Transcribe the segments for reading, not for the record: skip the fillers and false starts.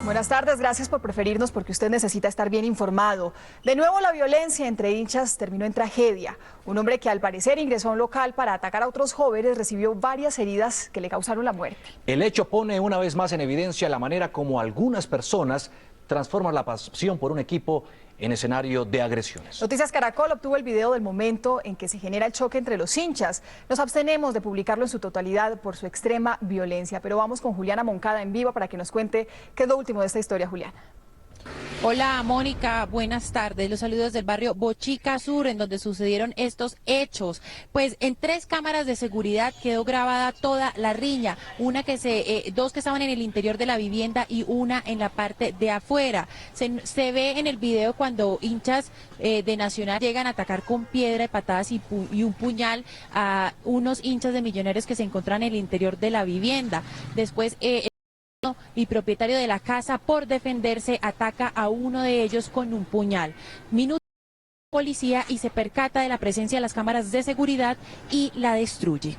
Buenas tardes, gracias por preferirnos porque usted necesita estar bien informado. De nuevo la violencia entre hinchas terminó en tragedia. Un hombre que al parecer ingresó a un local para atacar a otros jóvenes recibió varias heridas que le causaron la muerte. El hecho pone una vez más en evidencia la manera como algunas personas transforman la pasión por un equipo en escenario de agresiones. Noticias Caracol obtuvo el video del momento en que se genera el choque entre los hinchas. Nos abstenemos de publicarlo en su totalidad por su extrema violencia, pero vamos con Juliana Moncada en vivo para que nos cuente qué es lo último de esta historia, Juliana. Hola Mónica, buenas tardes. Los saludos del barrio Bochica Sur, en donde sucedieron estos hechos. Pues en 3 cámaras de seguridad quedó grabada toda la riña, dos que estaban en el interior de la vivienda y una en la parte de afuera. Se ve en el video cuando hinchas de Nacional llegan a atacar con piedra y patadas y un puñal a unos hinchas de Millonarios que se encontraban en el interior de la vivienda. Después y propietario de la casa, por defenderse, ataca a uno de ellos con un puñal. Minuto policía y se percata de la presencia de las cámaras de seguridad y la destruye.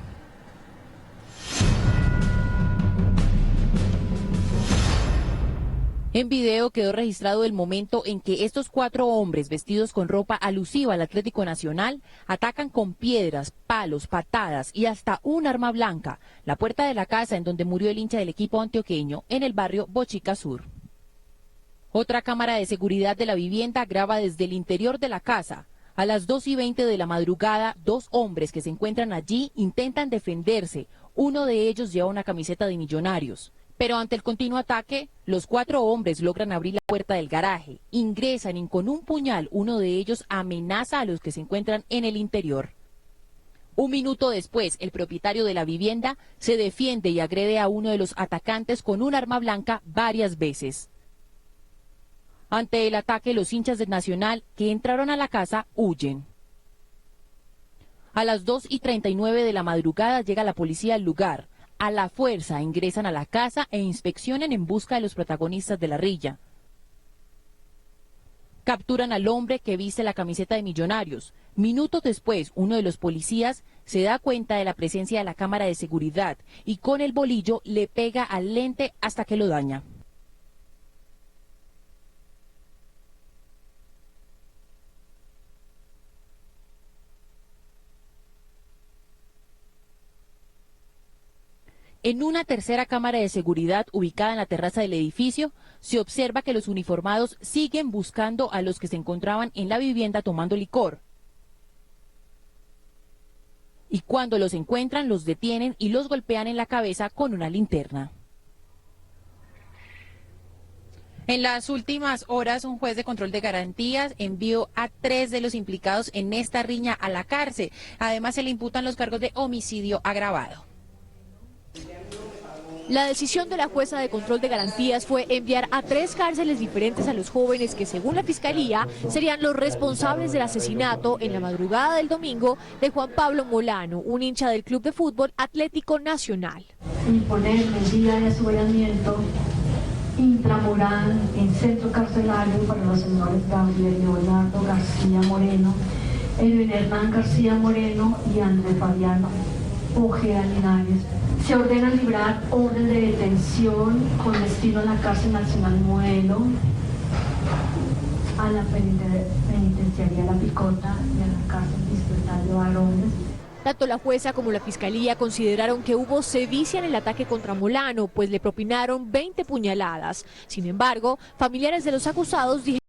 En video quedó registrado el momento en que estos 4 hombres vestidos con ropa alusiva al Atlético Nacional atacan con piedras, palos, patadas y hasta un arma blanca la puerta de la casa en donde murió el hincha del equipo antioqueño en el barrio Bochica Sur. Otra cámara de seguridad de la vivienda graba desde el interior de la casa. A las 2:20 de la madrugada, 2 hombres que se encuentran allí intentan defenderse. Uno de ellos lleva una camiseta de Millonarios. Pero ante el continuo ataque, los 4 hombres logran abrir la puerta del garaje, ingresan y con un puñal uno de ellos amenaza a los que se encuentran en el interior. Un minuto después, el propietario de la vivienda se defiende y agrede a uno de los atacantes con un arma blanca varias veces. Ante el ataque, los hinchas del Nacional que entraron a la casa huyen. A las 2:39 de la madrugada llega la policía al lugar. A la fuerza ingresan a la casa e inspeccionan en busca de los protagonistas de la riña. Capturan al hombre que viste la camiseta de Millonarios. Minutos después, uno de los policías se da cuenta de la presencia de la cámara de seguridad y con el bolillo le pega al lente hasta que lo daña. En una tercera cámara de seguridad ubicada en la terraza del edificio, se observa que los uniformados siguen buscando a los que se encontraban en la vivienda tomando licor. Y cuando los encuentran, los detienen y los golpean en la cabeza con una linterna. En las últimas horas, un juez de control de garantías envió a 3 de los implicados en esta riña a la cárcel. Además, se le imputan los cargos de homicidio agravado. La decisión de la jueza de control de garantías fue enviar a 3 cárceles diferentes a los jóvenes que, según la Fiscalía, serían los responsables del asesinato en la madrugada del domingo de Juan Pablo Molano, un hincha del Club de Fútbol Atlético Nacional. Imponer medida de aseguramiento intramural en centro carcelario para los señores Gabriel Leonardo García Moreno, Edwin Hernán García Moreno y Andrés Fabiano Ojeda Linares. Se ordena librar orden de detención con destino a la cárcel nacional Modelo, a la penitenciaría La Picota y a la cárcel distrital de varones. Tanto la jueza como la Fiscalía consideraron que hubo sevicia en el ataque contra Molano, pues le propinaron 20 puñaladas. Sin embargo, familiares de los acusados dijeron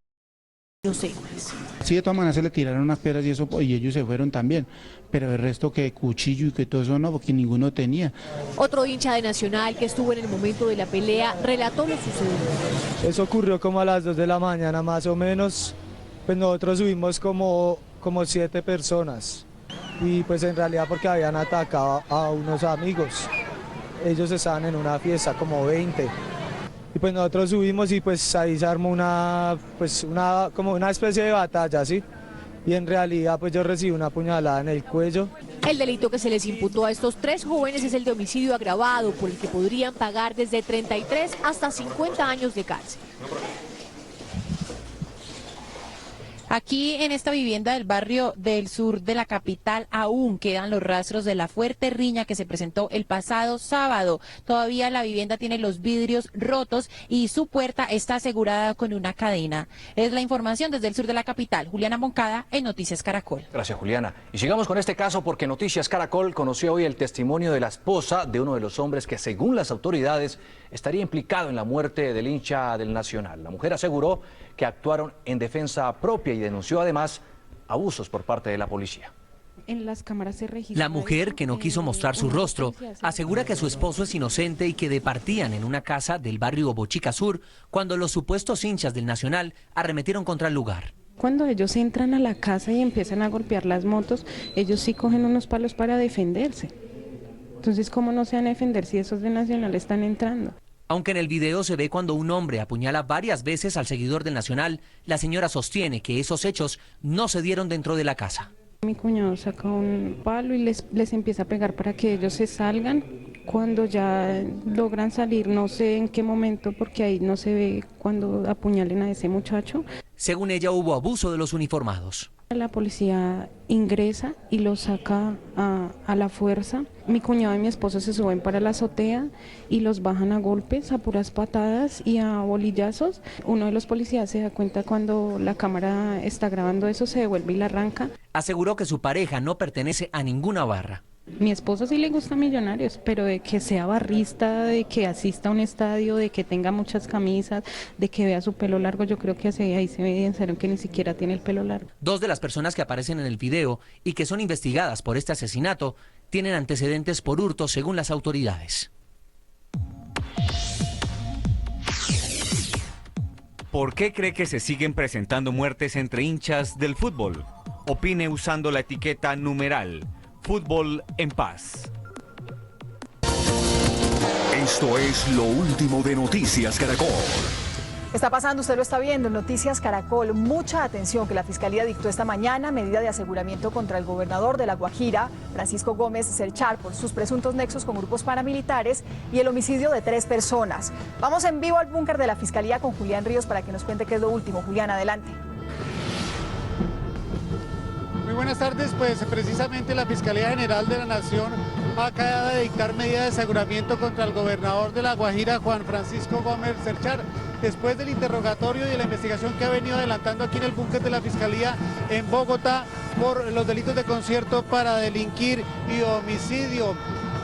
inocentes. Sí, de todas maneras se le tiraron unas piedras y eso, y ellos se fueron también, pero el resto que cuchillo y que todo eso no, porque ninguno tenía. Otro hincha de Nacional que estuvo en el momento de la pelea relató lo sucedido. Eso ocurrió como a las 2 de la mañana más o menos, pues nosotros subimos como 7 personas y pues en realidad porque habían atacado a unos amigos, ellos estaban en una fiesta como 20. Y pues nosotros subimos y pues ahí se armó como una especie de batalla, ¿sí? Y en realidad pues yo recibí una puñalada en el cuello. El delito que se les imputó a estos 3 jóvenes es el de homicidio agravado, por el que podrían pagar desde 33 hasta 50 años de cárcel. Aquí en esta vivienda del barrio del sur de la capital aún quedan los rastros de la fuerte riña que se presentó el pasado sábado. Todavía la vivienda tiene los vidrios rotos y su puerta está asegurada con una cadena. Es la información desde el sur de la capital. Juliana Moncada en Noticias Caracol. Gracias, Juliana. Y sigamos con este caso porque Noticias Caracol conoció hoy el testimonio de la esposa de uno de los hombres que, según las autoridades, estaría implicado en la muerte del hincha del Nacional. La mujer aseguró que actuaron en defensa propia y denunció además abusos por parte de la policía. En las cámaras se registra. La mujer, que no quiso mostrar su rostro, asegura que su esposo es inocente y que departían en una casa del barrio Bochica Sur cuando los supuestos hinchas del Nacional arremetieron contra el lugar. Cuando ellos entran a la casa y empiezan a golpear las motos, ellos sí cogen unos palos para defenderse. Entonces, ¿cómo no se van a defender si esos de Nacional están entrando? Aunque en el video se ve cuando un hombre apuñala varias veces al seguidor del Nacional, la señora sostiene que esos hechos no se dieron dentro de la casa. Mi cuñado saca un palo y les empieza a pegar para que ellos se salgan. Cuando ya logran salir, no sé en qué momento, porque ahí no se ve cuando apuñalen a ese muchacho. Según ella, hubo abuso de los uniformados. La policía ingresa y lo saca a la fuerza. Mi cuñado y mi esposo se suben para la azotea y los bajan a golpes, a puras patadas y a bolillazos. Uno de los policías se da cuenta cuando la cámara está grabando eso, se devuelve y la arranca. Aseguró que su pareja no pertenece a ninguna barra. Mi esposo sí le gusta Millonarios, pero de que sea barrista, de que asista a un estadio, de que tenga muchas camisas, de que vea su pelo largo, yo creo que ahí se evidenciaron que ni siquiera tiene el pelo largo. Dos de las personas que aparecen en el video y que son investigadas por este asesinato tienen antecedentes por hurto según las autoridades. ¿Por qué cree que se siguen presentando muertes entre hinchas del fútbol? Opine usando la etiqueta numeral Fútbol en Paz. Esto es lo último de Noticias Caracol. Está pasando, usted lo está viendo en Noticias Caracol. Mucha atención que la Fiscalía dictó esta mañana medida de aseguramiento contra el gobernador de La Guajira, Francisco Gómez Cerchar, por sus presuntos nexos con grupos paramilitares y el homicidio de 3 personas. Vamos en vivo al búnker de la Fiscalía con Julián Ríos para que nos cuente qué es lo último. Julián, adelante. Muy buenas tardes, pues precisamente la Fiscalía General de la Nación acaba de dictar medida de aseguramiento contra el gobernador de La Guajira, Juan Francisco Gómez Cerchar, después del interrogatorio y de la investigación que ha venido adelantando aquí en el búnker de la Fiscalía en Bogotá por los delitos de concierto para delinquir y homicidio.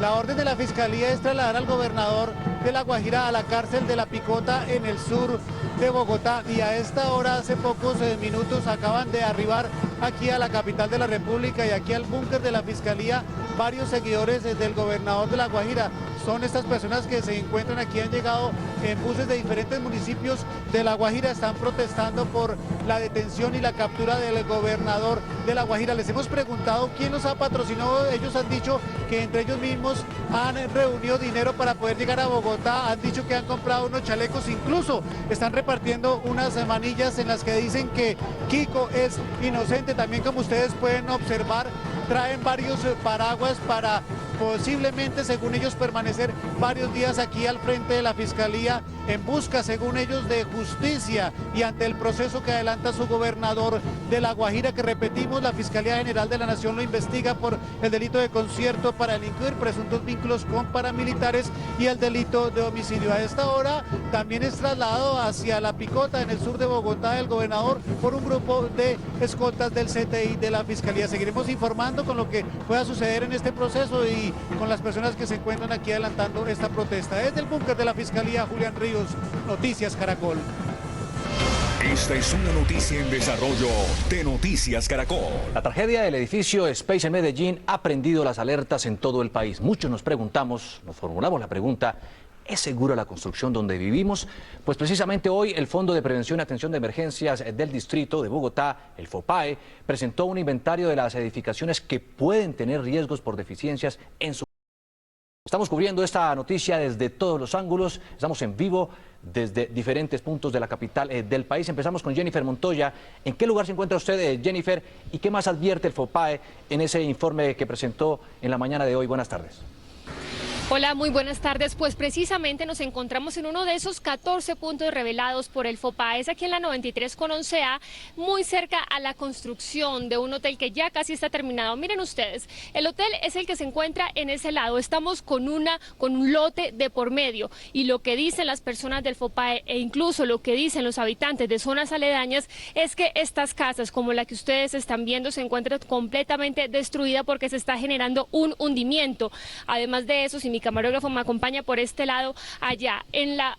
La orden de la Fiscalía es trasladar al gobernador de La Guajira a la cárcel de La Picota en el sur de Bogotá, y a esta hora, hace pocos minutos, acaban de arribar aquí a la capital de la República y aquí al búnker de la Fiscalía varios seguidores del gobernador de La Guajira. Son estas personas que se encuentran aquí, han llegado en buses de diferentes municipios de La Guajira, están protestando por la detención y la captura del gobernador de La Guajira. Les hemos preguntado quién los ha patrocinado. Ellos han dicho que entre ellos mismos han reunido dinero para poder llegar a Bogotá, han dicho que han comprado unos chalecos, incluso están repartiendo unas manillas en las que dicen que Kiko es inocente. También, como ustedes pueden observar, traen varios paraguas para posiblemente, según ellos, permanecer varios días aquí al frente de la Fiscalía en busca, según ellos, de justicia y ante el proceso que adelanta su gobernador de La Guajira, que, repetimos, la Fiscalía General de la Nación lo investiga por el delito de concierto para delinquir, presuntos vínculos con paramilitares y el delito de homicidio. A esta hora también es trasladado hacia La Picota, en el sur de Bogotá, el gobernador por un grupo de escoltas del CTI de la Fiscalía. Seguiremos informando con lo que pueda suceder en este proceso y con las personas que se encuentran aquí adelantando esta protesta. Desde el búnker de la Fiscalía, Julián Ríos, Noticias Caracol. Esta es una noticia en desarrollo de Noticias Caracol. La tragedia del edificio Space en Medellín ha prendido las alertas en todo el país. Muchos nos formulamos la pregunta: ¿es segura la construcción donde vivimos? Pues precisamente hoy el Fondo de Prevención y Atención de Emergencias del Distrito de Bogotá, el FOPAE, presentó un inventario de las edificaciones que pueden tener riesgos por deficiencias en su... Estamos cubriendo esta noticia desde todos los ángulos, estamos en vivo desde diferentes puntos de la capital del país. Empezamos con Jennifer Montoya. ¿En qué lugar se encuentra usted, Jennifer? ¿Y qué más advierte el FOPAE en ese informe que presentó en la mañana de hoy? Buenas tardes. Hola, muy buenas tardes. Pues precisamente nos encontramos en uno de esos 14 puntos revelados por el FOPAE, es aquí en la 93 con 11A, muy cerca a la construcción de un hotel que ya casi está terminado. Miren ustedes, el hotel es el que se encuentra en ese lado. Estamos con un lote de por medio, y lo que dicen las personas del FOPAE e incluso lo que dicen los habitantes de zonas aledañas es que estas casas, como la que ustedes están viendo, se encuentran completamente destruidas porque se está generando un hundimiento. Además de eso, si mi camarógrafo me acompaña por este lado, allá en la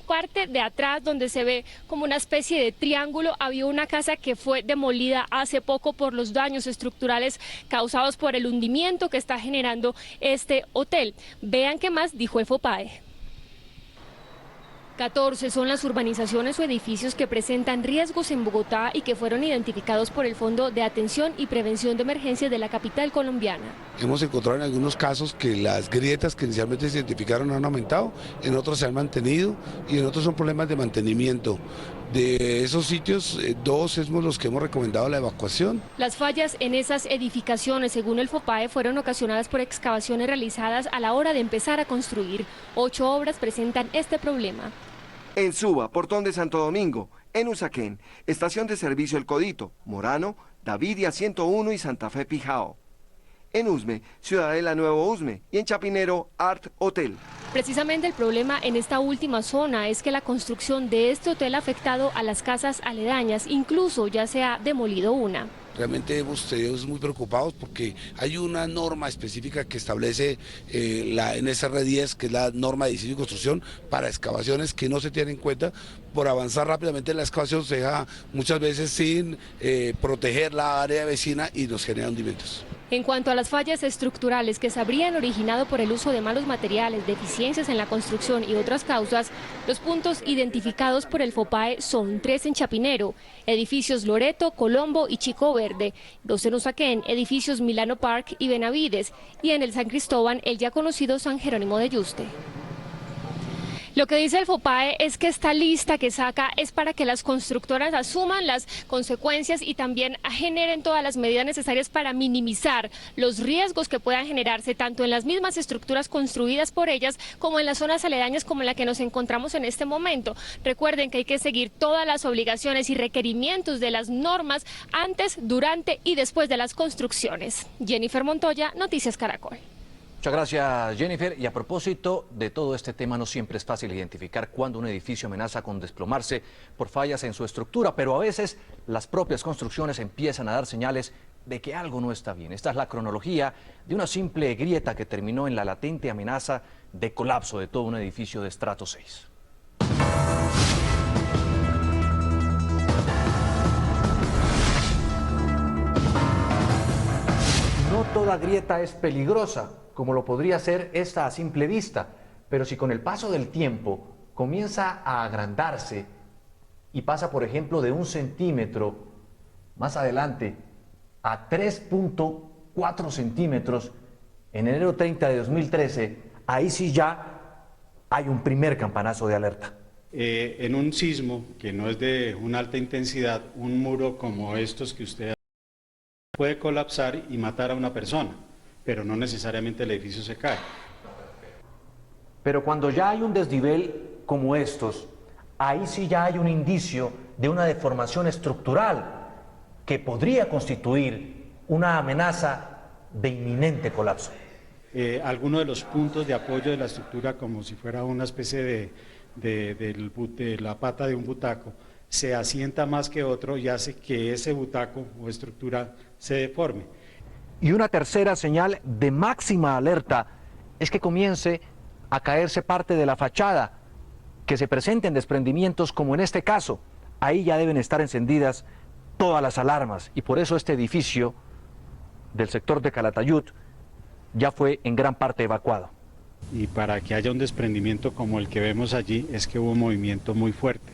parte de atrás donde se ve como una especie de triángulo, había una casa que fue demolida hace poco por los daños estructurales causados por el hundimiento que está generando este hotel. Vean qué más dijo el FOPAE. 14 son las urbanizaciones o edificios que presentan riesgos en Bogotá y que fueron identificados por el Fondo de Atención y Prevención de Emergencias de la capital colombiana. Hemos encontrado en algunos casos que las grietas que inicialmente se identificaron han aumentado, en otros se han mantenido y en otros son problemas de mantenimiento. De esos sitios, 2 somos los que hemos recomendado la evacuación. Las fallas en esas edificaciones, según el FOPAE, fueron ocasionadas por excavaciones realizadas a la hora de empezar a construir. 8 obras presentan este problema. En Suba, Portón de Santo Domingo, en Usaquén, Estación de Servicio El Codito, Morano, Davidia 101 y Santa Fe Pijao. En Usme, Ciudadela Nuevo Usme, y en Chapinero, Art Hotel. Precisamente el problema en esta última zona es que la construcción de este hotel ha afectado a las casas aledañas, incluso ya se ha demolido una. Realmente hemos estado muy preocupados porque hay una norma específica que establece la NSR10, que es la norma de diseño y construcción para excavaciones, que no se tiene en cuenta. Por avanzar rápidamente en la excavación se deja muchas veces sin proteger la área vecina y nos genera hundimientos. En cuanto a las fallas estructurales que se habrían originado por el uso de malos materiales, deficiencias en la construcción y otras causas, los puntos identificados por el FOPAE son 3 en Chapinero, edificios Loreto, Colombo y Chico Verde, 2 en Usaquén, edificios Milano Park y Benavides, y en el San Cristóbal, el ya conocido San Jerónimo de Yuste. Lo que dice el FOPAE es que esta lista que saca es para que las constructoras asuman las consecuencias y también generen todas las medidas necesarias para minimizar los riesgos que puedan generarse tanto en las mismas estructuras construidas por ellas como en las zonas aledañas como en la que nos encontramos en este momento. Recuerden que hay que seguir todas las obligaciones y requerimientos de las normas antes, durante y después de las construcciones. Jennifer Montoya, Noticias Caracol. Muchas gracias, Jennifer. Y a propósito de todo este tema, no siempre es fácil identificar cuándo un edificio amenaza con desplomarse por fallas en su estructura, pero a veces las propias construcciones empiezan a dar señales de que algo no está bien. Esta es la cronología de una simple grieta que terminó en la latente amenaza de colapso de todo un edificio de estrato 6. No toda grieta es peligrosa, como lo podría ser esta a simple vista, pero si con el paso del tiempo comienza a agrandarse y pasa, por ejemplo, de 1 centímetro más adelante a 3.4 centímetros en enero 30 de 2013, ahí sí ya hay un primer campanazo de alerta. En un sismo que no es de una alta intensidad, un muro como estos que usted puede colapsar y matar a una persona, pero no necesariamente el edificio se cae. Pero cuando ya hay un desnivel como estos, ahí sí ya hay un indicio de una deformación estructural que podría constituir una amenaza de inminente colapso. Algunos de los puntos de apoyo de la estructura, como si fuera una especie de la pata de un butaco, se asienta más que otro y hace que ese butaco o estructura se deforme. Y una tercera señal de máxima alerta es que comience a caerse parte de la fachada, que se presenten desprendimientos como en este caso. Ahí ya deben estar encendidas todas las alarmas y por eso este edificio del sector de Calatayud ya fue en gran parte evacuado. Y para que haya un desprendimiento como el que vemos allí es que hubo un movimiento muy fuerte.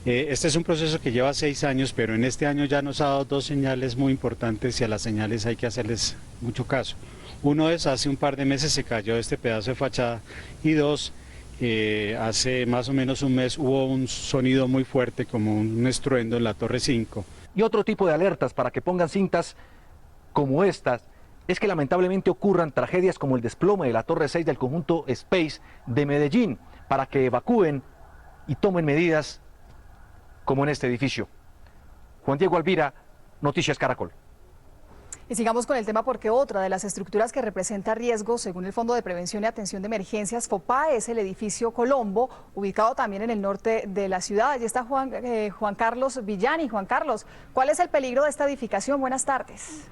Este es un proceso que lleva 6 años, pero en este año ya nos ha dado 2 señales muy importantes y a las señales hay que hacerles mucho caso. Uno es, hace un par de meses se cayó este pedazo de fachada y 2, hace más o menos un mes hubo un sonido muy fuerte como un estruendo en la Torre 5. Y otro tipo de alertas para que pongan cintas como estas es que lamentablemente ocurran tragedias como el desplome de la Torre 6 del conjunto Space de Medellín, para que evacúen y tomen medidas como en este edificio. Juan Diego Alvira, Noticias Caracol. Y sigamos con el tema porque otra de las estructuras que representa riesgo, según el Fondo de Prevención y Atención de Emergencias, FOPAE, es el edificio Colombo, ubicado también en el norte de la ciudad. Allí está Juan Carlos Villani. Juan Carlos, ¿cuál es el peligro de esta edificación? Buenas tardes.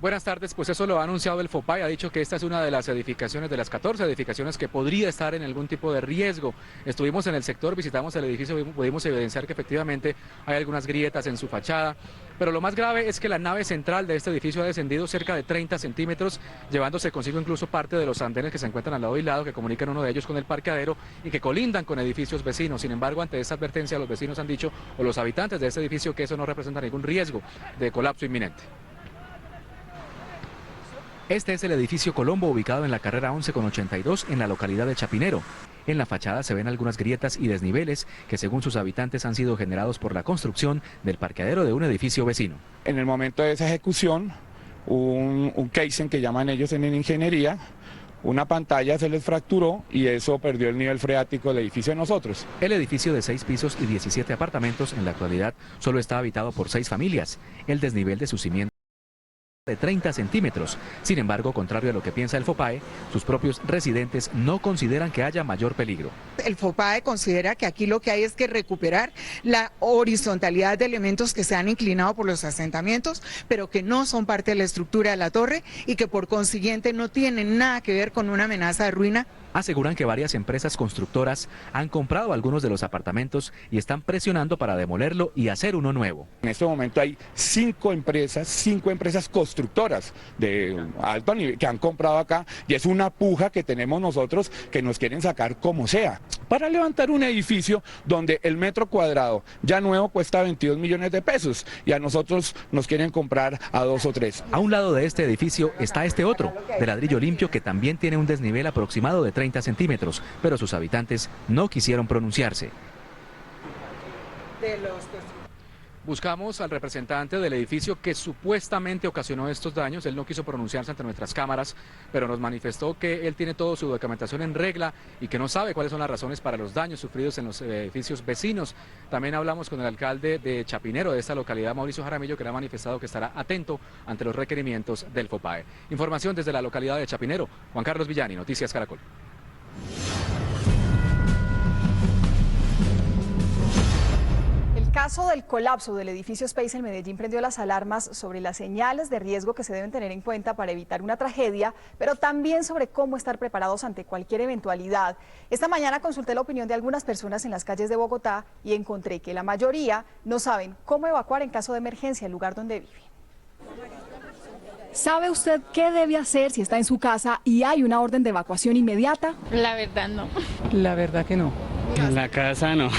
Buenas tardes, pues eso lo ha anunciado el FOPAE, ha dicho que esta es una de las edificaciones, de las 14 edificaciones que podría estar en algún tipo de riesgo. Estuvimos en el sector, visitamos el edificio, pudimos evidenciar que efectivamente hay algunas grietas en su fachada, pero lo más grave es que la nave central de este edificio ha descendido cerca de 30 centímetros, llevándose consigo incluso parte de los andenes que se encuentran al lado y lado, que comunican uno de ellos con el parqueadero y que colindan con edificios vecinos. Sin embargo, ante esta advertencia, los vecinos han dicho, o los habitantes de este edificio, que eso no representa ningún riesgo de colapso inminente. Este es el edificio Colombo, ubicado en la carrera 11 con 82 en la localidad de Chapinero. En la fachada se ven algunas grietas y desniveles que, según sus habitantes, han sido generados por la construcción del parqueadero de un edificio vecino. En el momento de esa ejecución, un casing que llaman ellos en ingeniería, una pantalla se les fracturó y eso perdió el nivel freático del edificio de nosotros. El edificio de 6 pisos y 17 apartamentos en la actualidad solo está habitado por 6 familias. El desnivel de sus cimientos de 30 centímetros. Sin embargo, contrario a lo que piensa el FOPAE, sus propios residentes no consideran que haya mayor peligro. El FOPAE considera que aquí lo que hay es que recuperar la horizontalidad de elementos que se han inclinado por los asentamientos, pero que no son parte de la estructura de la torre y que por consiguiente no tienen nada que ver con una amenaza de ruina. Aseguran que varias empresas constructoras han comprado algunos de los apartamentos y están presionando para demolerlo y hacer uno nuevo. En este momento hay 5 empresas constructoras de alto nivel que han comprado acá y es una puja que tenemos nosotros que nos quieren sacar como sea para levantar un edificio donde el metro cuadrado ya nuevo cuesta 22 millones de pesos y a nosotros nos quieren comprar a 2 o 3. A un lado de este edificio está este otro, de ladrillo limpio, que también tiene un desnivel aproximado de 30 centímetros, pero sus habitantes no quisieron pronunciarse. Buscamos al representante del edificio que supuestamente ocasionó estos daños. Él no quiso pronunciarse ante nuestras cámaras, pero nos manifestó que él tiene toda su documentación en regla y que no sabe cuáles son las razones para los daños sufridos en los edificios vecinos. También hablamos con el alcalde de Chapinero, de esta localidad, Mauricio Jaramillo, que le ha manifestado que estará atento ante los requerimientos del FOPAE. Información desde la localidad de Chapinero. Juan Carlos Villani, Noticias Caracol. El caso del colapso del edificio Space en Medellín prendió las alarmas sobre las señales de riesgo que se deben tener en cuenta para evitar una tragedia, pero también sobre cómo estar preparados ante cualquier eventualidad. Esta mañana consulté la opinión de algunas personas en las calles de Bogotá y encontré que la mayoría no saben cómo evacuar en caso de emergencia el lugar donde viven. ¿Sabe usted qué debe hacer si está en su casa y hay una orden de evacuación inmediata? La verdad no. La verdad que no. En la casa no.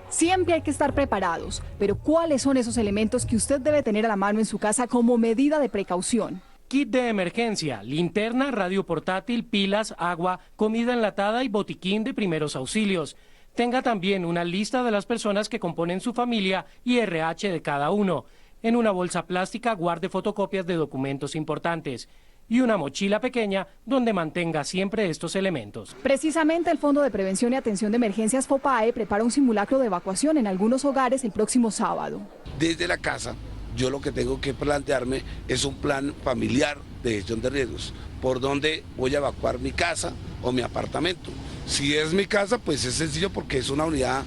Siempre hay que estar preparados, pero ¿cuáles son esos elementos que usted debe tener a la mano en su casa como medida de precaución? Kit de emergencia, linterna, radio portátil, pilas, agua, comida enlatada y botiquín de primeros auxilios. Tenga también una lista de las personas que componen su familia y RH de cada uno. En una bolsa plástica guarde fotocopias de documentos importantes y una mochila pequeña donde mantenga siempre estos elementos. Precisamente el Fondo de Prevención y Atención de Emergencias FOPAE prepara un simulacro de evacuación en algunos hogares el próximo sábado. Desde la casa, yo lo que tengo que plantearme es un plan familiar de gestión de riesgos, por dónde voy a evacuar mi casa o mi apartamento. Si es mi casa, pues es sencillo porque es una unidad,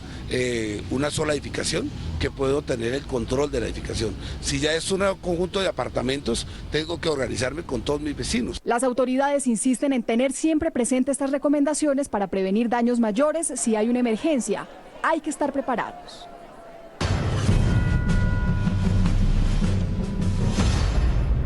una sola edificación que puedo tener el control de la edificación. Si ya es un conjunto de apartamentos, tengo que organizarme con todos mis vecinos. Las autoridades insisten en tener siempre presente estas recomendaciones para prevenir daños mayores si hay una emergencia. Hay que estar preparados.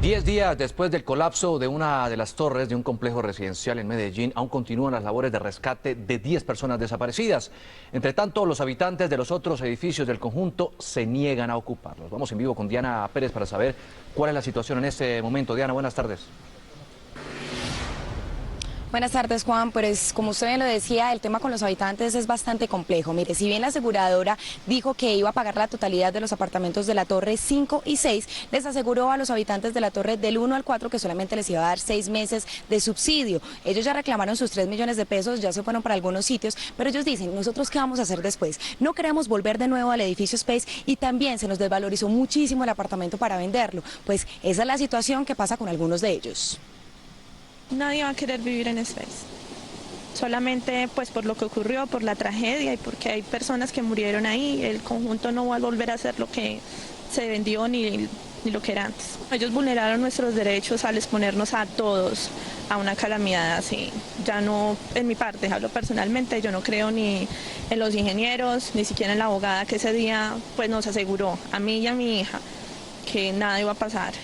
10 días después del colapso de una de las torres de un complejo residencial en Medellín, aún continúan las labores de rescate de 10 personas desaparecidas. Entre tanto, los habitantes de los otros edificios del conjunto se niegan a ocuparlos. Vamos en vivo con Diana Pérez para saber cuál es la situación en este momento. Diana, buenas tardes. Buenas tardes, Juan. Pues como usted bien lo decía, el tema con los habitantes es bastante complejo. Mire, si bien la aseguradora dijo que iba a pagar la totalidad de los apartamentos de la Torre 5 y 6, les aseguró a los habitantes de la Torre del 1 al 4 que solamente les iba a dar 6 meses de subsidio. Ellos ya reclamaron sus 3 millones de pesos, ya se fueron para algunos sitios, pero ellos dicen, ¿nosotros qué vamos a hacer después? No queremos volver de nuevo al edificio Space y también se nos desvalorizó muchísimo el apartamento para venderlo. Pues esa es la situación que pasa con algunos de ellos. Nadie va a querer vivir en Space, solamente pues por lo que ocurrió, por la tragedia y porque hay personas que murieron ahí. El conjunto no va a volver a ser lo que se vendió ni lo que era antes. Ellos vulneraron nuestros derechos al exponernos a todos a una calamidad así. Ya no, en mi parte, hablo personalmente, yo no creo ni en los ingenieros, ni siquiera en la abogada que ese día pues nos aseguró a mí y a mi hija que nada iba a pasar.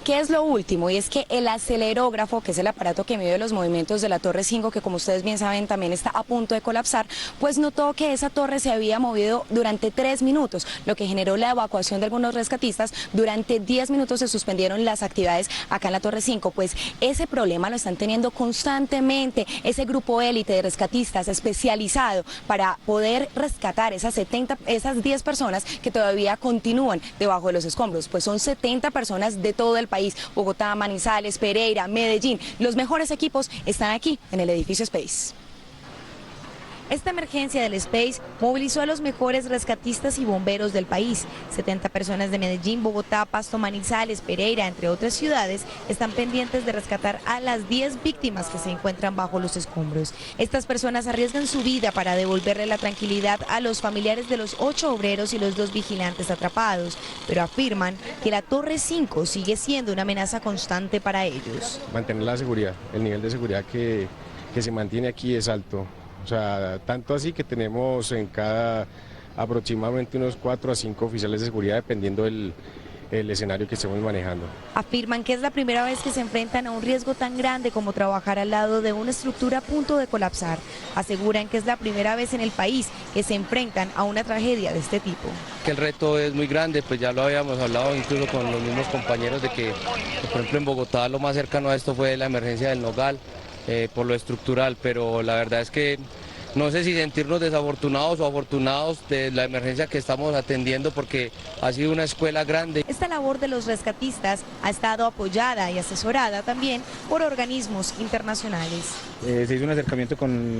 ¿Qué es lo último? Y es que el acelerógrafo, que es el aparato que mide los movimientos de la Torre 5, que como ustedes bien saben también está a punto de colapsar, pues notó que esa torre se había movido durante 3 minutos, lo que generó la evacuación de algunos rescatistas. Durante 10 minutos se suspendieron las actividades acá en la Torre 5, pues ese problema lo están teniendo constantemente ese grupo élite de rescatistas especializado para poder rescatar esas 10 personas que todavía continúan debajo de los escombros. Pues son 70 personas de todo el país, Bogotá, Manizales, Pereira, Medellín. Los mejores equipos están aquí en el edificio Space. Esta emergencia del Space movilizó a los mejores rescatistas y bomberos del país. 70 personas de Medellín, Bogotá, Pasto, Manizales, Pereira, entre otras ciudades, están pendientes de rescatar a las 10 víctimas que se encuentran bajo los escombros. Estas personas arriesgan su vida para devolverle la tranquilidad a los familiares de los 8 obreros y los 2 vigilantes atrapados, pero afirman que la Torre 5 sigue siendo una amenaza constante para ellos. Mantener la seguridad, el nivel de seguridad que se mantiene aquí es alto. O sea, tanto así que tenemos en cada aproximadamente unos 4 a 5 oficiales de seguridad dependiendo el escenario que estemos manejando. Afirman que es la primera vez que se enfrentan a un riesgo tan grande como trabajar al lado de una estructura a punto de colapsar. Aseguran que es la primera vez en el país que se enfrentan a una tragedia de este tipo. Que el reto es muy grande, pues ya lo habíamos hablado incluso con los mismos compañeros de que, por ejemplo, en Bogotá lo más cercano a esto fue la emergencia del Nogal. Por lo estructural, pero la verdad es que no sé si sentirnos desafortunados o afortunados de la emergencia que estamos atendiendo porque ha sido una escuela grande. Esta labor de los rescatistas ha estado apoyada y asesorada también por organismos internacionales. Se hizo un acercamiento con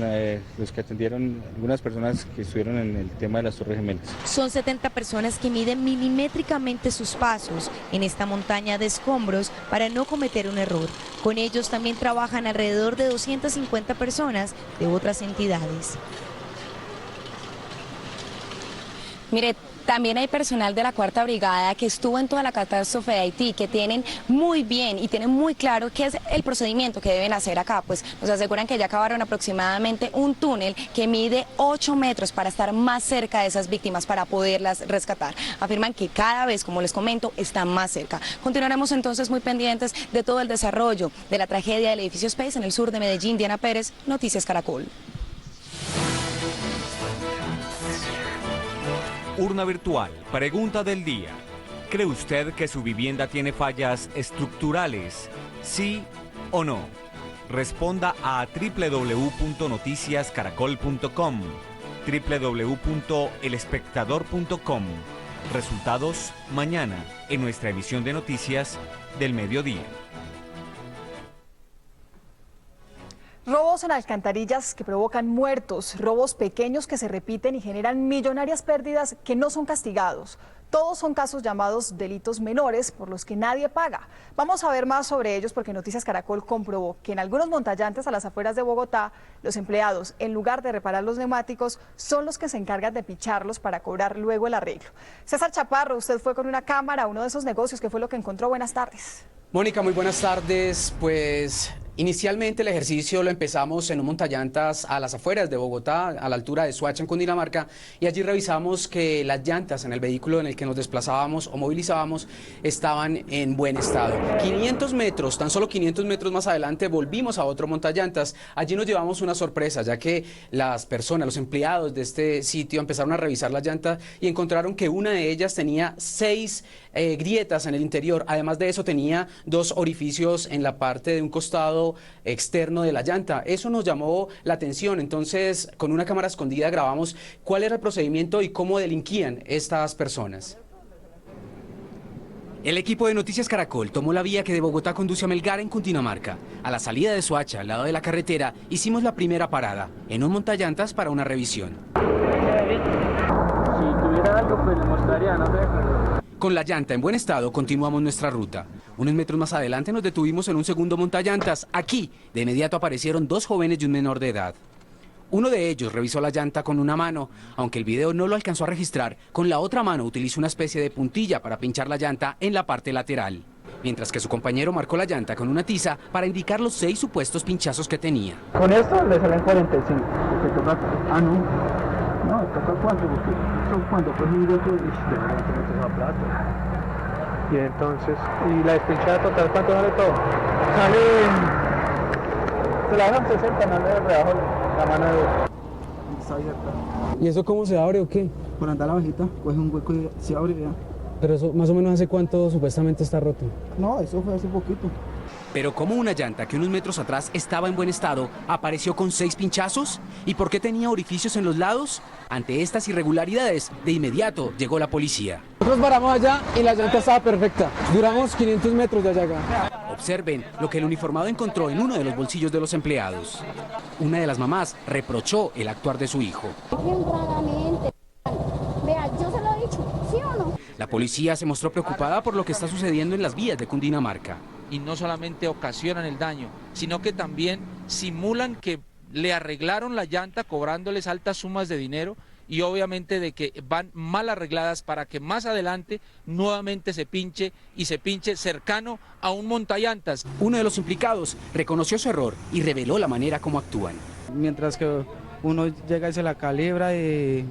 los que atendieron algunas personas que estuvieron en el tema de las Torres Gemelas. Son 70 personas que miden milimétricamente sus pasos en esta montaña de escombros para no cometer un error. Con ellos también trabajan alrededor de 250 personas de otras entidades. Mire, también hay personal de la 4ª Brigada que estuvo en toda la catástrofe de Haití, que tienen muy bien y tienen muy claro qué es el procedimiento que deben hacer acá. Pues nos aseguran que ya acabaron aproximadamente un túnel que mide 8 metros para estar más cerca de esas víctimas, para poderlas rescatar. Afirman que cada vez, como les comento, están más cerca. Continuaremos entonces muy pendientes de todo el desarrollo de la tragedia del edificio Space en el sur de Medellín. Diana Pérez, Noticias Caracol. Urna virtual, pregunta del día. ¿Cree usted que su vivienda tiene fallas estructurales? ¿Sí o no? Responda a www.noticiascaracol.com, www.elespectador.com. Resultados mañana en nuestra emisión de noticias del mediodía. Robos en alcantarillas que provocan muertos, robos pequeños que se repiten y generan millonarias pérdidas que no son castigados. Todos son casos llamados delitos menores por los que nadie paga. Vamos a ver más sobre ellos porque Noticias Caracol comprobó que en algunos montallantes a las afueras de Bogotá, los empleados, en lugar de reparar los neumáticos, son los que se encargan de picharlos para cobrar luego el arreglo. César Chaparro, usted fue con una cámara a uno de esos negocios. ¿Qué fue lo que encontró? Buenas tardes. Mónica, muy buenas tardes. Pues Inicialmente el ejercicio lo empezamos en un montallantas a las afueras de Bogotá, a la altura de Soacha, en Cundinamarca, y allí revisamos que las llantas en el vehículo en el que nos desplazábamos o movilizábamos estaban en buen estado. 500 metros, tan solo 500 metros más adelante, volvimos a otro montallantas. Allí nos llevamos una sorpresa, ya que las personas, los empleados de este sitio empezaron a revisar las llantas y encontraron que una de ellas tenía 6 grietas en el interior. Además de eso, tenía 2 orificios en la parte de un costado externo de la llanta. Eso nos llamó la atención. Entonces, con una cámara escondida grabamos cuál era el procedimiento y cómo delinquían estas personas. El equipo de Noticias Caracol tomó la vía que de Bogotá conduce a Melgar, en Cundinamarca. A la salida de Soacha, al lado de la carretera, hicimos la primera parada en un montallantas para una revisión. Si tuviera algo, pues le mostraría, no sé. Con la llanta en buen estado, continuamos nuestra ruta. Unos metros más adelante nos detuvimos en un segundo montallantas. Aquí, de inmediato aparecieron 2 jóvenes y un menor de edad. Uno de ellos revisó la llanta con una mano, aunque el video no lo alcanzó a registrar. Con la otra mano utilizó una especie de puntilla para pinchar la llanta en la parte lateral, mientras que su compañero marcó la llanta con una tiza para indicar los 6 supuestos pinchazos que tenía. Con esto le salen 45. Porque toca... Ah, no. No, toca cuánto, porque son cuánto, pues un hueco y plata. Y entonces, y la despinchada total, ¿cuánto sale todo? Sale, se la dejan 60, no le rebajo la mano de... Está abierta. ¿Y eso cómo se abre o qué? Por andar la bajita, coge un hueco y se abre ya. Pero eso, más o menos, ¿hace cuánto supuestamente está roto? No, eso fue hace poquito. Pero ¿cómo una llanta que unos metros atrás estaba en buen estado apareció con 6 pinchazos? ¿Y por qué tenía orificios en los lados? Ante estas irregularidades, de inmediato llegó la policía. Nosotros paramos allá y la llanta estaba perfecta. Duramos 500 metros de allá acá. Observen lo que el uniformado encontró en uno de los bolsillos de los empleados. Una de las mamás reprochó el actuar de su hijo. Vea, yo se lo he dicho, ¿sí o no? La policía se mostró preocupada por lo que está sucediendo en las vías de Cundinamarca. Y no solamente ocasionan el daño, sino que también simulan que le arreglaron la llanta cobrándoles altas sumas de dinero y obviamente de que van mal arregladas para que más adelante nuevamente se pinche y se pinche cercano a un montallantas. Uno de los implicados reconoció su error y reveló la manera como actúan. Mientras que uno llega y se la calibra y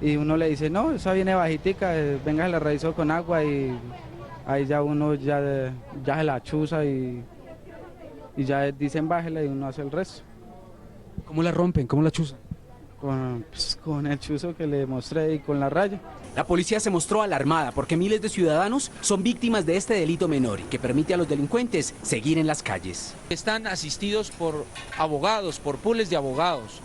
uno le dice, no, esa viene bajitica, venga, se la revisó con agua y ahí ya uno ya se la chuza y ya dicen bájela y uno hace el resto. ¿Cómo la rompen? ¿Cómo la chuzan? Con el chuzo que le mostré y con la raya. La policía se mostró alarmada porque miles de ciudadanos son víctimas de este delito menor y que permite a los delincuentes seguir en las calles. Están asistidos por abogados, por pools de abogados,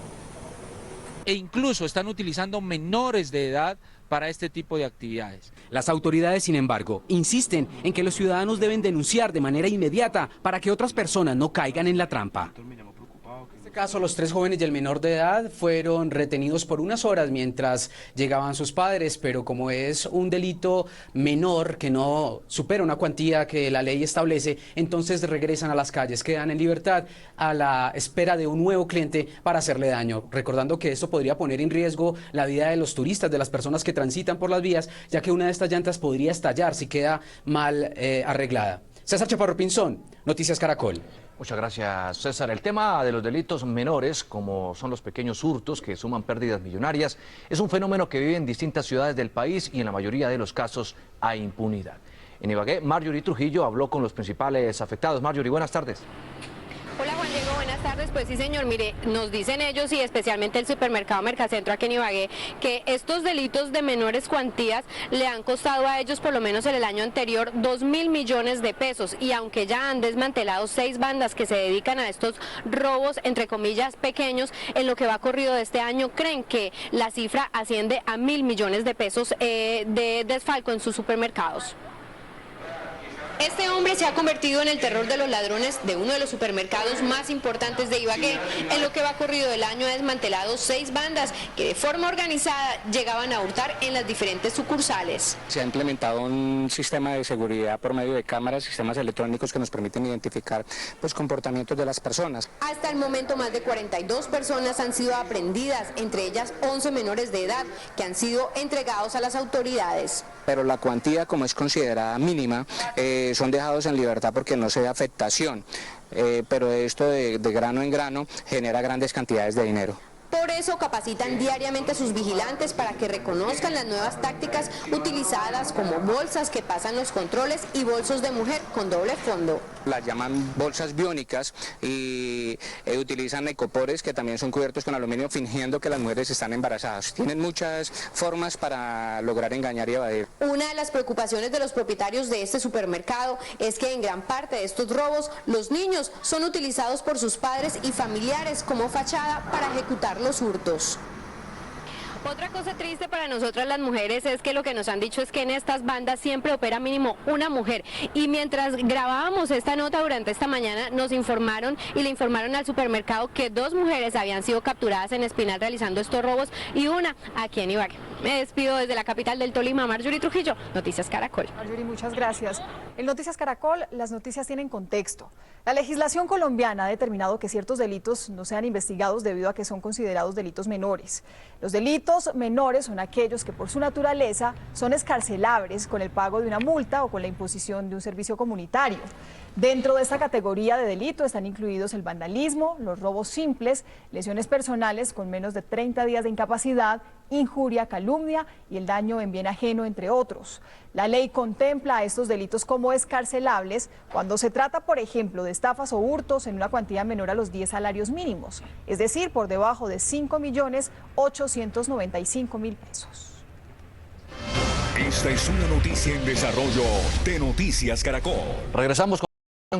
e incluso están utilizando menores de edad para este tipo de actividades. Las autoridades, sin embargo, insisten en que los ciudadanos deben denunciar de manera inmediata para que otras personas no caigan en la trampa. En este caso, los 3 jóvenes y el menor de edad fueron retenidos por unas horas mientras llegaban sus padres, pero como es un delito menor que no supera una cuantía que la ley establece, entonces regresan a las calles, quedan en libertad a la espera de un nuevo cliente para hacerle daño, recordando que esto podría poner en riesgo la vida de los turistas, de las personas que transitan por las vías, ya que una de estas llantas podría estallar si queda mal arreglada. César Chaparro Pinzón, Noticias Caracol. Muchas gracias, César. El tema de los delitos menores, como son los pequeños hurtos que suman pérdidas millonarias, es un fenómeno que vive en distintas ciudades del país y en la mayoría de los casos hay impunidad. En Ibagué, Marjorie Trujillo habló con los principales afectados. Marjorie, buenas tardes. Hola Juan Diego, buenas tardes. Pues sí señor, mire, nos dicen ellos y especialmente el supermercado Mercacentro aquí en Ibagué que estos delitos de menores cuantías le han costado a ellos por lo menos en el año anterior 2.000 millones de pesos y aunque ya han desmantelado 6 bandas que se dedican a estos robos entre comillas pequeños, en lo que va corrido de este año creen que la cifra asciende a 1.000 millones de pesos de desfalco en sus supermercados. Este hombre se ha convertido en el terror de los ladrones de uno de los supermercados más importantes de Ibagué. En lo que va corrido del año ha desmantelado 6 bandas que de forma organizada llegaban a hurtar en las diferentes sucursales. Se ha implementado un sistema de seguridad por medio de cámaras, sistemas electrónicos que nos permiten identificar los comportamientos de las personas. Hasta el momento más de 42 personas han sido aprehendidas, entre ellas 11 menores de edad que han sido entregados a las autoridades. Pero la cuantía, como es considerada mínima, son dejados en libertad porque no se da afectación. pero esto de grano en grano genera grandes cantidades de dinero. Por eso capacitan diariamente a sus vigilantes para que reconozcan las nuevas tácticas utilizadas, como bolsas que pasan los controles y bolsos de mujer con doble fondo. Las llaman bolsas biónicas y utilizan ecopores que también son cubiertos con aluminio fingiendo que las mujeres están embarazadas. Tienen muchas formas para lograr engañar y evadir. Una de las preocupaciones de los propietarios de este supermercado es que en gran parte de estos robos los niños son utilizados por sus padres y familiares como fachada para ejecutar los hurtos. Otra cosa triste para nosotras las mujeres es que lo que nos han dicho es que en estas bandas siempre opera mínimo una mujer, y mientras grabábamos esta nota durante esta mañana nos informaron y le informaron al supermercado que 2 mujeres habían sido capturadas en Espinal realizando estos robos y una aquí en Ibagué. Me despido desde la capital del Tolima, Marjorie Trujillo, Noticias Caracol. Marjorie, muchas gracias. En Noticias Caracol, las noticias tienen contexto. La legislación colombiana ha determinado que ciertos delitos no sean investigados debido a que son considerados delitos menores. Los delitos menores son aquellos que por su naturaleza son excarcelables con el pago de una multa o con la imposición de un servicio comunitario. Dentro de esta categoría de delito están incluidos el vandalismo, los robos simples, lesiones personales con menos de 30 días de incapacidad, injuria, calumnia y el daño en bien ajeno, entre otros. La ley contempla a estos delitos como excarcelables cuando se trata, por ejemplo, de estafas o hurtos en una cuantía menor a los 10 salarios mínimos, es decir, por debajo de 5.895.000 pesos. Esta es una noticia en desarrollo de Noticias Caracol. Regresamos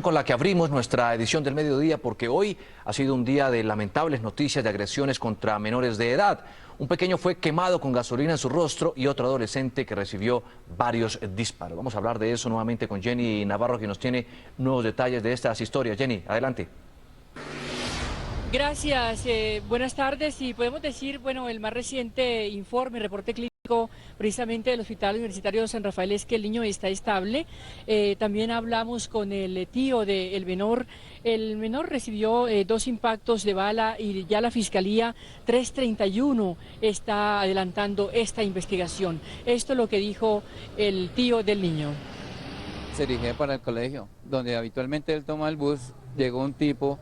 con la que abrimos nuestra edición del mediodía, porque hoy ha sido un día de lamentables noticias de agresiones contra menores de edad. Un pequeño fue quemado con gasolina en su rostro y otro adolescente que recibió varios disparos. Vamos a hablar de eso nuevamente con Jenny Navarro, que nos tiene nuevos detalles de estas historias. Jenny, adelante. Gracias, buenas tardes. Y podemos decir, bueno, el más reciente informe, reporte clínico precisamente del Hospital Universitario de San Rafael es que el niño está estable. También hablamos con el tío del menor. El menor recibió 2 impactos de bala y ya la Fiscalía 331 está adelantando esta investigación. Esto es lo que dijo el tío del niño. Se dirigía para el colegio, donde habitualmente él toma el bus. Llegó un tipo.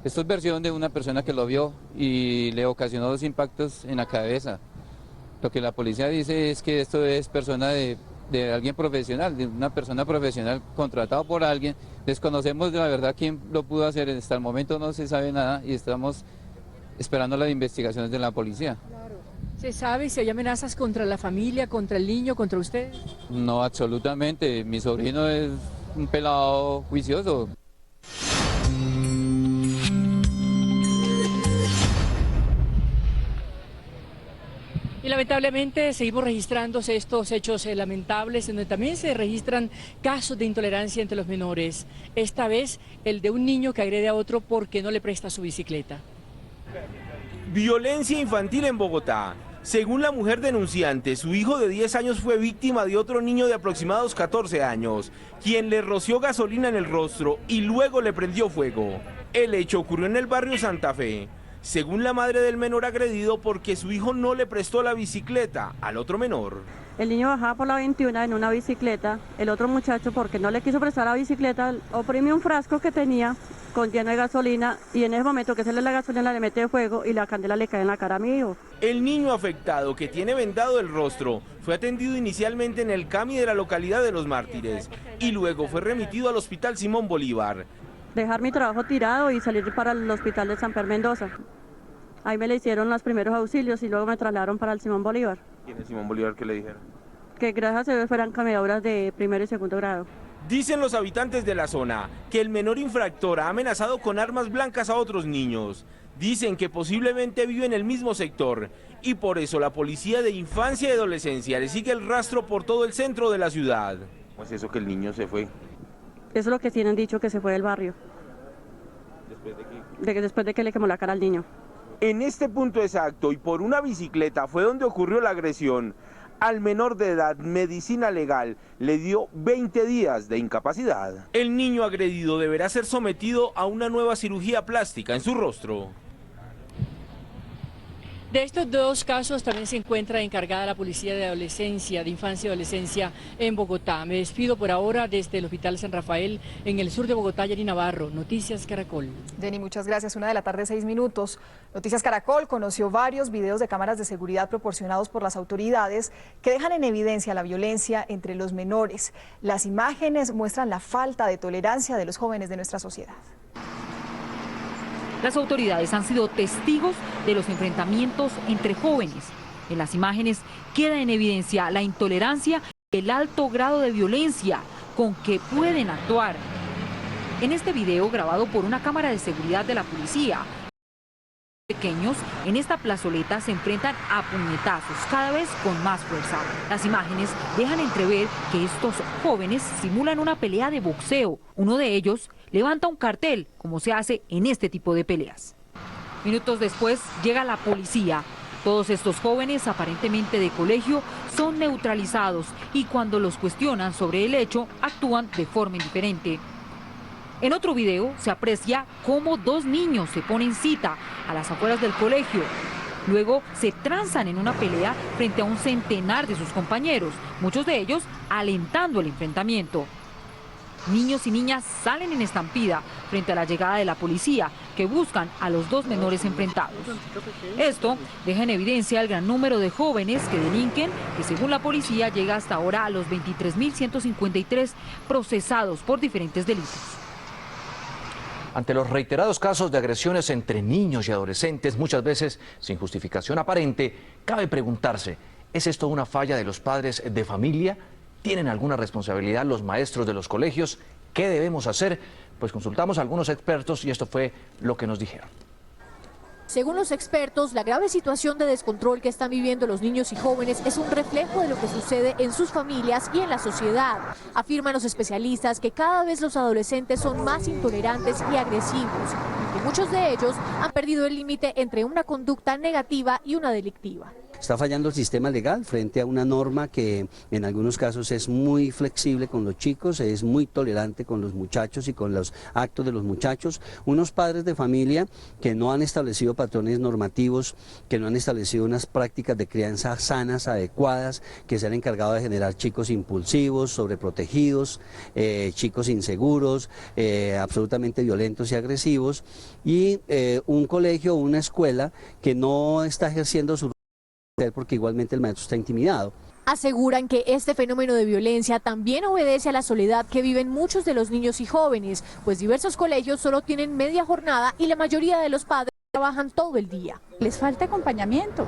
Esto es versión de una persona que lo vio y le ocasionó 2 impactos en la cabeza. Lo que la policía dice es que esto es persona de alguien profesional, de una persona profesional contratado por alguien. Desconocemos de la verdad quién lo pudo hacer, hasta el momento no se sabe nada y estamos esperando las investigaciones de la policía. Claro. ¿Se sabe si hay amenazas contra la familia, contra el niño, contra ustedes? No, absolutamente. Mi sobrino es un pelado juicioso. Y lamentablemente seguimos registrando estos hechos lamentables, en donde también se registran casos de intolerancia entre los menores. Esta vez el de un niño que agrede a otro porque no le presta su bicicleta. Violencia infantil en Bogotá. Según la mujer denunciante, su hijo de 10 años fue víctima de otro niño de aproximados 14 años, quien le roció gasolina en el rostro y luego le prendió fuego. El hecho ocurrió en el barrio Santa Fe. Según la madre del menor agredido, porque su hijo no le prestó la bicicleta al otro menor. El niño bajaba por la 21 en una bicicleta, el otro muchacho, porque no le quiso prestar la bicicleta, oprimió un frasco que tenía con lleno de gasolina y en ese momento que se le la gasolina le mete fuego y la candela le cae en la cara a mi hijo. El niño afectado, que tiene vendado el rostro, fue atendido inicialmente en el CAMI de la localidad de Los Mártires y luego fue remitido al Hospital Simón Bolívar. Dejar mi trabajo tirado y salir para el hospital de San Pedro Mendoza. Ahí me le hicieron los primeros auxilios y luego me trasladaron para el Simón Bolívar. ¿Y en el Simón Bolívar qué le dijeron? Que gracias a Dios fueran caminadoras de 1er y 2º grado. Dicen los habitantes de la zona que el menor infractor ha amenazado con armas blancas a otros niños. Dicen que posiblemente vive en el mismo sector y por eso la policía de infancia y adolescencia le sigue el rastro por todo el centro de la ciudad. ¿Cómo es eso que el niño se fue? Eso es lo que tienen dicho, que se fue del barrio. ¿Después de qué? Después de que le quemó la cara al niño. En este punto exacto y por una bicicleta fue donde ocurrió la agresión. Al menor de edad, medicina legal le dio 20 días de incapacidad. El niño agredido deberá ser sometido a una nueva cirugía plástica en su rostro. De estos dos casos también se encuentra encargada la Policía de Adolescencia, de Infancia y Adolescencia en Bogotá. Me despido por ahora desde el Hospital San Rafael en el sur de Bogotá. Jenny Navarro, Noticias Caracol. Jenny, muchas gracias. 1:06 p.m. Noticias Caracol conoció varios videos de cámaras de seguridad proporcionados por las autoridades que dejan en evidencia la violencia entre los menores. Las imágenes muestran la falta de tolerancia de los jóvenes de nuestra sociedad. Las autoridades han sido testigos de los enfrentamientos entre jóvenes. En las imágenes queda en evidencia la intolerancia y el alto grado de violencia con que pueden actuar. En este video, grabado por una cámara de seguridad de la policía, pequeños en esta plazoleta se enfrentan a puñetazos, cada vez con más fuerza. Las imágenes dejan entrever que estos jóvenes simulan una pelea de boxeo. Uno de ellos levanta un cartel, como se hace en este tipo de peleas. Minutos después llega la policía. Todos estos jóvenes, aparentemente de colegio, son neutralizados y cuando los cuestionan sobre el hecho, actúan de forma indiferente. En otro video se aprecia cómo dos niños se ponen cita a las afueras del colegio. Luego se transan en una pelea frente a un centenar de sus compañeros, muchos de ellos alentando el enfrentamiento. Niños y niñas salen en estampida frente a la llegada de la policía, que buscan a los dos menores enfrentados. Esto deja en evidencia el gran número de jóvenes que delinquen, que según la policía llega hasta ahora a los 23.153 procesados por diferentes delitos. Ante los reiterados casos de agresiones entre niños y adolescentes, muchas veces sin justificación aparente, cabe preguntarse, ¿es esto una falla de los padres de familia? ¿Tienen alguna responsabilidad los maestros de los colegios? ¿Qué debemos hacer? Pues consultamos a algunos expertos y esto fue lo que nos dijeron. Según los expertos, la grave situación de descontrol que están viviendo los niños y jóvenes es un reflejo de lo que sucede en sus familias y en la sociedad. Afirman los especialistas que cada vez los adolescentes son más intolerantes y agresivos, y que muchos de ellos han perdido el límite entre una conducta negativa y una delictiva. Está fallando el sistema legal frente a una norma que en algunos casos es muy flexible con los chicos, es muy tolerante con los muchachos y con los actos de los muchachos. Unos padres de familia que no han establecido patrones normativos, que no han establecido unas prácticas de crianza sanas, adecuadas, que se han encargado de generar chicos impulsivos, sobreprotegidos, chicos inseguros, absolutamente violentos y agresivos, y un colegio o una escuela que no está ejerciendo su porque igualmente el maestro está intimidado. Aseguran que este fenómeno de violencia también obedece a la soledad que viven muchos de los niños y jóvenes, pues diversos colegios solo tienen media jornada y la mayoría de los padres trabajan todo el día. Les falta acompañamiento.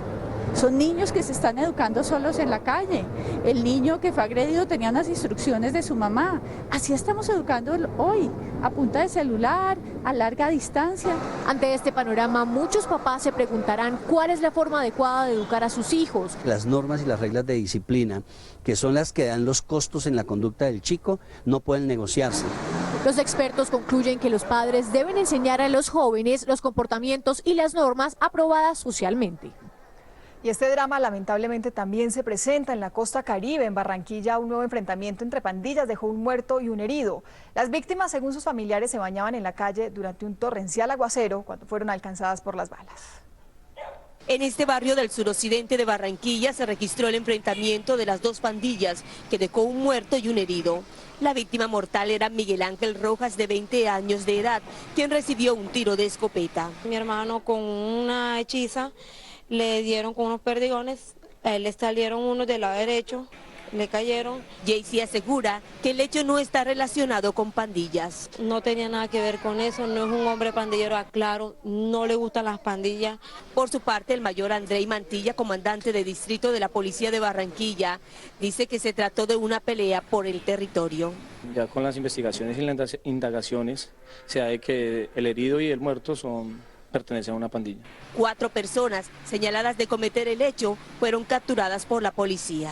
Son niños que se están educando solos en la calle. El niño que fue agredido tenía unas instrucciones de su mamá. Así estamos educando hoy, a punta de celular, a larga distancia. Ante este panorama, muchos papás se preguntarán cuál es la forma adecuada de educar a sus hijos. Las normas y las reglas de disciplina, que son las que dan los costos en la conducta del chico, no pueden negociarse. Los expertos concluyen que los padres deben enseñar a los jóvenes los comportamientos y las normas aprobadas socialmente. Y este drama lamentablemente también se presenta en la costa Caribe. En Barranquilla, un nuevo enfrentamiento entre pandillas dejó un muerto y un herido. Las víctimas, según sus familiares, se bañaban en la calle durante un torrencial aguacero cuando fueron alcanzadas por las balas. En este barrio del suroccidente de Barranquilla se registró el enfrentamiento de las dos pandillas que dejó un muerto y un herido. La víctima mortal era Miguel Ángel Rojas, de 20 años de edad, quien recibió un tiro de escopeta. Mi hermano con una hechiza le dieron con unos perdigones, a él le salieron unos del lado derecho, le cayeron. Jaycee asegura que el hecho no está relacionado con pandillas. No tenía nada que ver con eso, no es un hombre pandillero, aclaro, no le gustan las pandillas. Por su parte, el mayor Andrei Mantilla, comandante de distrito de la policía de Barranquilla, dice que se trató de una pelea por el territorio. Ya con las investigaciones y las indagaciones se da de que el herido y el muerto pertenecen a una pandilla. 4 personas señaladas de cometer el hecho fueron capturadas por la policía.